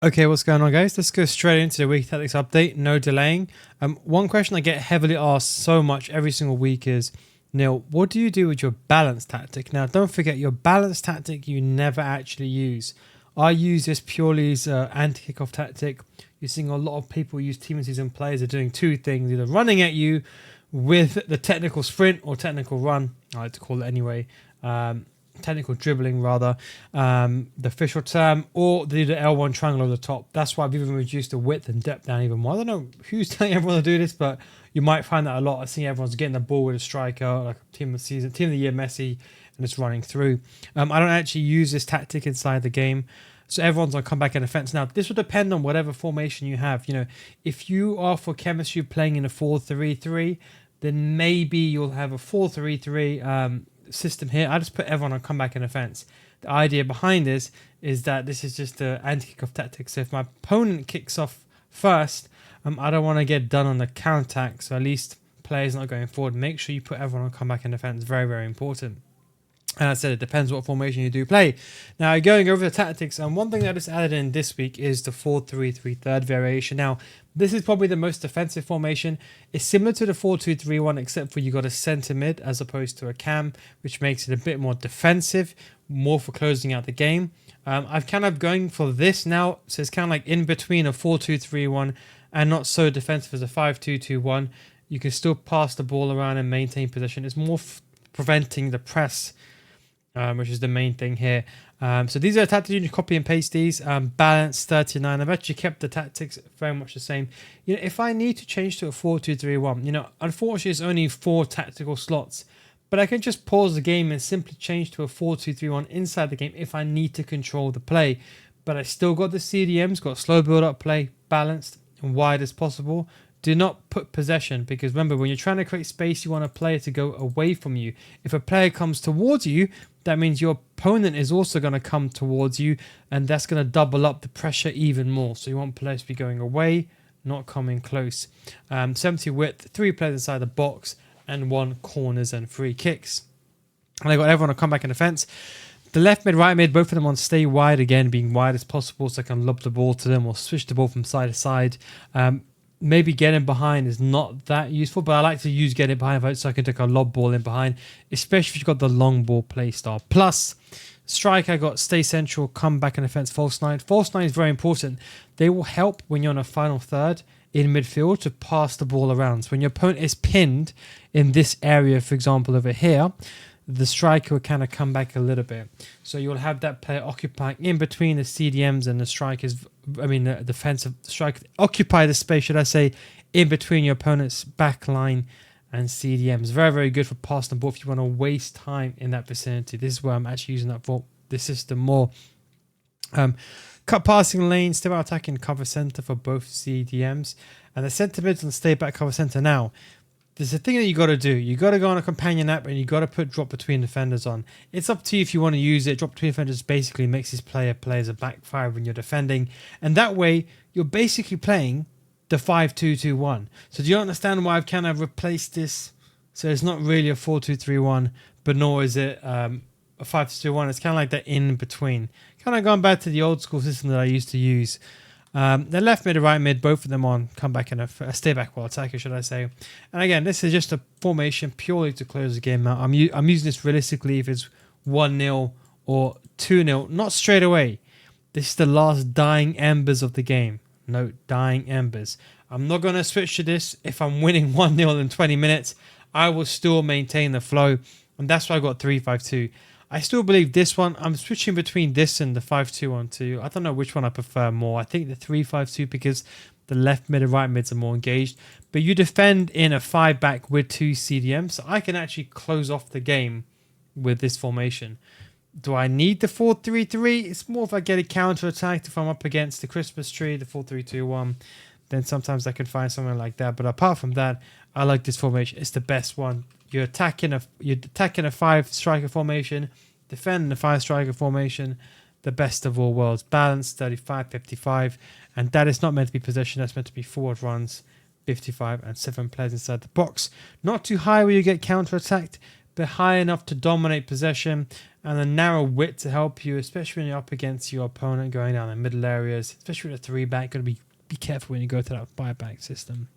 Okay, what's going on, guys? Let's go straight into the week tactics update. No delaying. One question I get heavily asked so much every single week is, Neil, what do you do with your balance tactic? Now, don't forget your balance tactic you never actually use. I use this purely as an anti-kickoff tactic. You're seeing a lot of people use team and season players are doing two things: either running at you with the technical sprint or technical run. I like to call it anyway. Technical dribbling rather, the official term, or the L1 triangle over the top. That's why I've even reduced the width and depth down even more. I don't know who's telling everyone to do this, but you might find that a lot. I see everyone's getting the ball with a striker, like a team of the season, team of the year Messi, and it's running through. I don't actually use this tactic inside the game. So everyone's on comeback and defense. Now, this will depend on whatever formation you have. You know, if you are for chemistry playing in a 4-3-3, then maybe you'll have a 4-3-3 system here. I just put everyone on comeback and offense. The idea behind this is that this is just the anti-kickoff tactic. So if my opponent kicks off first, I don't want to get done on the counter-attack. So at least players not going forward. Make sure you put everyone on comeback and defense. Very, very important. And I said it depends what formation you do play. Now, going over the tactics, and one thing that I just added in this week is the 4-3-3 third variation. Now, this is probably the most defensive formation. It's similar to the 4-2-3-1, except for you got a centre mid as opposed to a cam, which makes it a bit more defensive, more for closing out the game. I've kind of going for this now, so it's kind of like in between a 4-2-3-1 and not so defensive as a 5-2-2-1. You can still pass the ball around and maintain position. It's more preventing the press, which is the main thing here. So these are the tactics. You can copy and paste these. Balance 39. I've actually kept the tactics very much the same. You know, if I need to change to a 4-2-3-1, you know, unfortunately it's only 4 tactical slots, but I can just pause the game and simply change to a 4-2-3-1 inside the game if I need to control the play. But I still got the CDMs, got slow build-up play, balanced and wide as possible. Do not put possession, because remember, when you're trying to create space, you want a player to go away from you. If a player comes towards you, that means your opponent is also going to come towards you, and that's going to double up the pressure even more. So you want players to be going away, not coming close. 70 width, 3 players inside the box, and 1 corners and free kicks. And I got everyone to come back in defense. The left mid, right mid, both of them on stay wide again, being wide as possible, so I can lob the ball to them or switch the ball from side to side. Maybe getting behind is not that useful, but I like to use getting behind so I can take a lob ball in behind, especially if you've got the long ball play style. Plus, strike, I got stay central, come back and defense, false nine. False nine is very important. They will help when you're on a final third in midfield to pass the ball around. So when your opponent is pinned in this area, for example, over here, the striker will kind of come back a little bit. So you'll have that player occupying in between the CDMs and the strikers. I mean, the defensive striker, occupy the space, should I say, in between your opponent's back line and CDMs. Very, very good for passing the ball if you want to waste time in that vicinity. This is where I'm actually using that for this system more. Cut passing lane, stay out attacking, cover center for both CDMs. And the center mids and stay back cover center now. There's a thing that you got to do. You got to go on a companion app and you got to put drop between defenders on. It's up to you if you want to use it. Drop between defenders basically makes this player play as a backfire when you're defending, and that way you're basically playing the 5-2-2-1. So do you understand why I've kind of replaced this? So it's not really a 4-2-3-1, but nor is it a 5-2-1. It's kind of like that in between. Kind of going back to the old school system that I used to use. The left mid and right mid, both of them on come back and a stay back while attacker, should I say. And again, this is just a formation purely to close the game out. I'm using this realistically if it's 1-0 or 2-0, not straight away. This is the last dying embers of the game. Note, dying embers. I'm not going to switch to this if I'm winning 1-0 in 20 minutes. I will still maintain the flow, and that's why I got 3-5-2. I still believe this one, I'm switching between this and the 5-2-1-2. I don't know which one I prefer more. I think the 3-5-2 because the left mid and right mids are more engaged. But you defend in a 5-back with 2 CDMs, so I can actually close off the game with this formation. Do I need the 4-3-3? It's more if I get a counter-attack if I'm up against the Christmas tree, the 4-3-2-1. Then sometimes I can find something like that. But apart from that, I like this formation. It's the best one. You're attacking a 5-striker formation, defending a 5-striker formation, the best of all worlds. Balance 35-55, and that is not meant to be possession. That's meant to be forward runs, 55 and 7 players inside the box. Not too high where you get counter-attacked, but high enough to dominate possession, and a narrow width to help you, especially when you're up against your opponent going down the middle areas, especially with a 3-back. Got to be careful when you go to that 5-back system.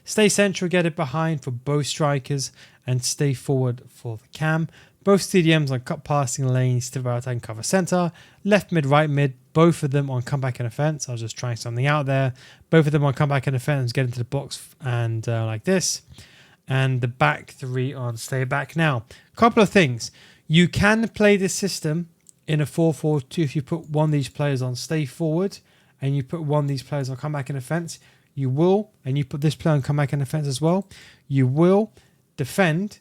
Stay central, get it behind for both strikers, and stay forward for the cam. Both CDMs on cut passing lanes, to right and cover center. Left mid, right mid, both of them on comeback and offense. I was just trying something out there. Both of them on comeback and offense, get into the box and like this. And the back 3 on stay back. Now, a couple of things. You can play this system in a 4-4-2 if you put one of these players on stay forward and you put one of these players on comeback and offense. You will, and you put this player on comeback and defense as well, you will defend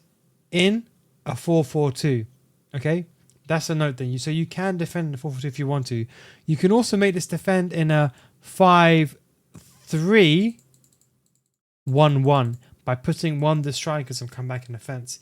in a 4-4-2. Okay? That's a note then. So you can defend in a 4-4-2 if you want to. You can also make this defend in a 5-3-1-1 by putting one of the strikers on comeback and defense.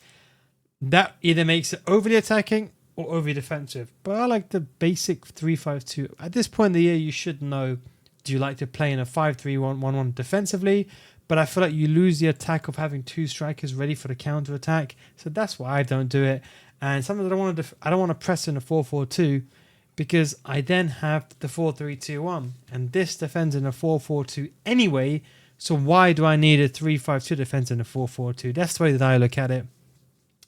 That either makes it overly attacking or overly defensive. But I like the basic 3-5-2. At this point in the year, you should know, do you like to play in a 5-3-1-1 defensively? But I feel like you lose the attack of having 2 strikers ready for the counter attack. So that's why I don't do it. And sometimes I don't want to press in a 4-4-2 because I then have the 4-3-2-1. And this defends in a 4-4-2 anyway. So why do I need a 3-5-2 defense in a 4-4-2? That's the way that I look at it.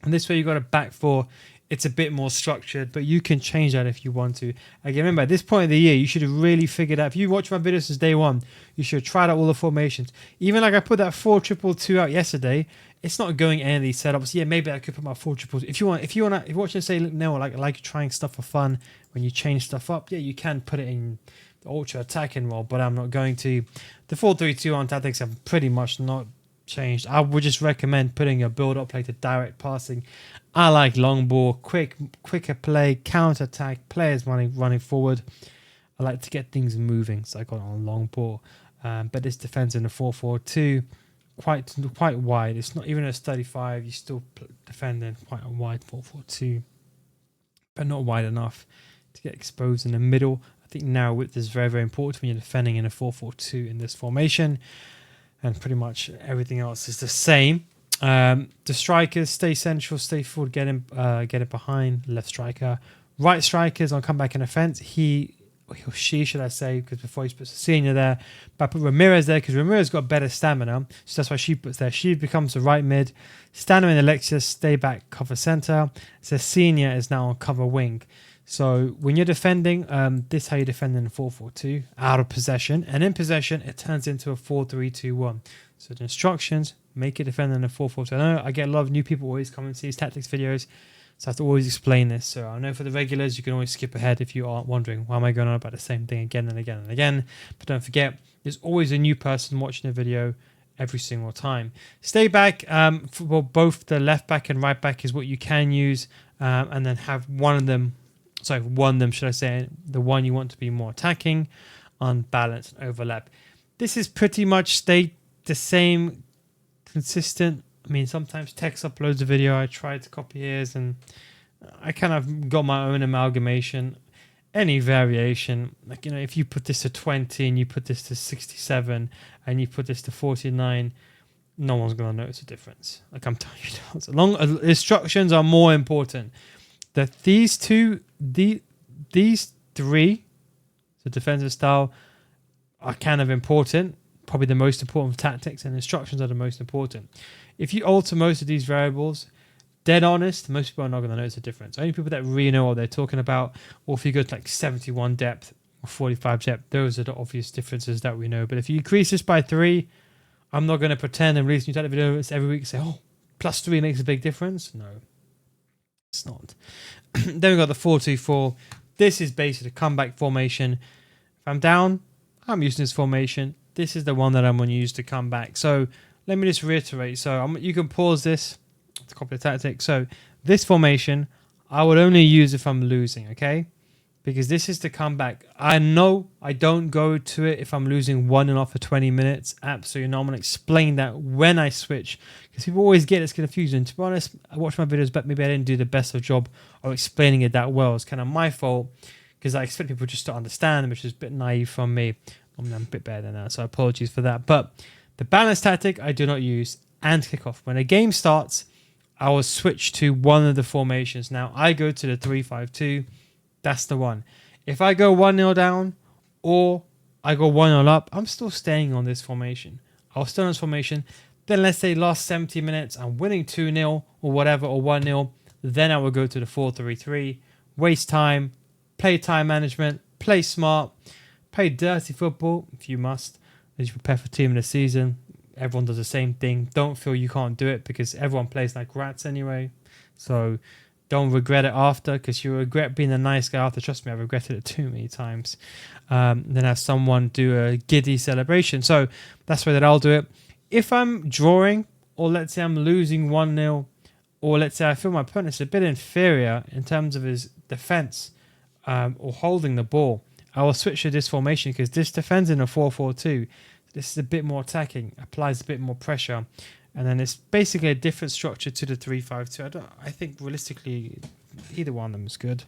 And this way you got a back 4. It's a bit more structured, but you can change that if you want to. Again, remember, at this point of the year, you should have really figured out. If you watch my videos since day one, you should have tried out all the formations. Even like I put that 4-2-2 out yesterday, it's not going any of these setups. Yeah, maybe I could put my 4-2-2. If you want to, if you're watching and say, look, no, like trying stuff for fun, when you change stuff up, yeah, you can put it in the ultra attacking role, but I'm not going to. The 4-3-2 tactics have pretty much not changed. I would just recommend putting a build-up play to direct passing. I like long ball, quicker play, counter attack, players running forward. I like to get things moving, so I got on long ball. But this defense in a 4-4-2, quite wide. It's not even a 35. You still defend in quite a wide 4-4-2, but not wide enough to get exposed in the middle. I think narrow width is very, very important when you're defending in a 4-4-2 in this formation. And pretty much everything else is the same. The strikers stay central, stay forward, get it behind. Left striker, right strikers on comeback and offense. He or she, should I say, because before he puts a senior there. But I put Ramirez there because Ramirez got better stamina, so that's why she puts there. She becomes the right mid. Stamina and Alexis stay back, cover center. So senior is now on cover wing. So when you're defending, this is how you defend in a 4-4-2, out of possession. And in possession, it turns into a 4-3-2-1. So the instructions, make it defend in a 4-4-2. I know I get a lot of new people always come and see these tactics videos, so I have to always explain this. So I know for the regulars, you can always skip ahead if you aren't wondering, why am I going on about the same thing again and again and again? But don't forget, there's always a new person watching the video every single time. Stay back for both the left back and right back is what you can use, and then have one of them, should I say, the one you want to be more attacking, unbalanced, and overlap. This is pretty much stay the same, consistent. I mean, sometimes text uploads a video. I tried to copy his, and I kind of got my own amalgamation. Any variation, like, you know, if you put this to 20 and you put this to 67 and you put this to 49, no one's going to notice a difference. Like I'm telling you, so long instructions are more important. That these three, the defensive style, are kind of important. Probably the most important tactics, and instructions are the most important. If you alter most of these variables, dead honest, most people are not going to notice a difference. Only people that really know what they're talking about, or if you go to like 71 depth or 45 depth, those are the obvious differences that we know. But if you increase this by 3, I'm not going to pretend and release new tactic videos every week and say, oh, +3 makes a big difference. No, it's not. Then we've got the 4-2-4. This is basically a comeback formation. If I'm down, I'm using this formation. This is the one that I'm going to use to come back. So let me just reiterate. So you can pause this to copy the tactic. So this formation, I would only use if I'm losing, okay? Because this is to come back. I know I don't go to it if I'm losing 1-0 for 20 minutes. Absolutely not. I'm going to explain that when I switch. Because people always get this confused. And to be honest, I watch my videos, but maybe I didn't do the best of job of explaining it that well. It's kind of my fault. Because I expect people just to understand, which is a bit naive from me. I'm a bit better than that, so apologies for that. But the balance tactic I do not use, and kickoff. When a game starts, I will switch to one of the formations. Now, I go to the 3-5-2. That's the one. If I go 1-0 down or I go 1-0 up, I'm still staying on this formation. I'll stay on this formation. Then let's say last 70 minutes, I'm winning 2-0 or whatever, or 1-0. Then I will go to the 4-3-3. Waste time, play time management, play smart, play dirty football if you must, as you prepare for team of the season. Everyone does the same thing. Don't feel you can't do it because everyone plays like rats anyway. So don't regret it after, because you regret being a nice guy after. Trust me, I've regretted it too many times. Then have someone do a giddy celebration. So that's the way that I'll do it. If I'm drawing, or let's say I'm losing 1-0, or let's say I feel my opponent's a bit inferior in terms of his defense or holding the ball, I will switch to this formation because this defends in a 4-4-2. This is a bit more attacking, applies a bit more pressure. And then it's basically a different structure to the 3-5-2. I think realistically, either one of them is good.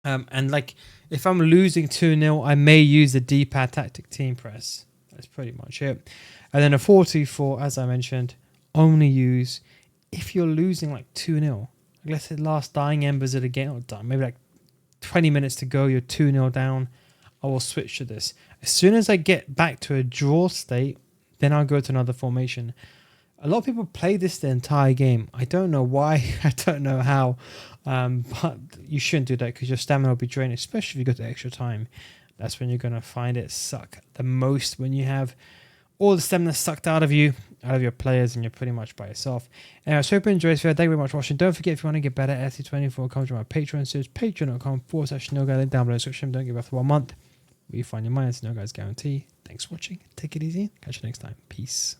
And like, if I'm losing 2-0, I may use the D-pad tactic team press. That's pretty much it. And then a 4-2-4, as I mentioned, only use if you're losing like 2-0. Like, let's say last dying embers of the game, or done, maybe like 20 minutes to go, you're 2-0 down. I will switch to this. As soon as I get back to a draw state, then I'll go to another formation. A lot of people play this the entire game. I don't know why. I don't know how. But you shouldn't do that because your stamina will be drained, especially if you go to extra time. That's when you're going to find it suck the most, when you have all the stamina sucked out of you, out of your players, and you're pretty much by yourself. Anyway, so hope you enjoyed this video. Thank you very much for watching. Don't forget, if you want to get better at SC24, come to my Patreon series, patreon.com/NoGuy, link down below in the description. Don't give after 1 month. Refine your mind. It's No Guy's guarantee. Thanks for watching. Take it easy. Catch you next time. Peace.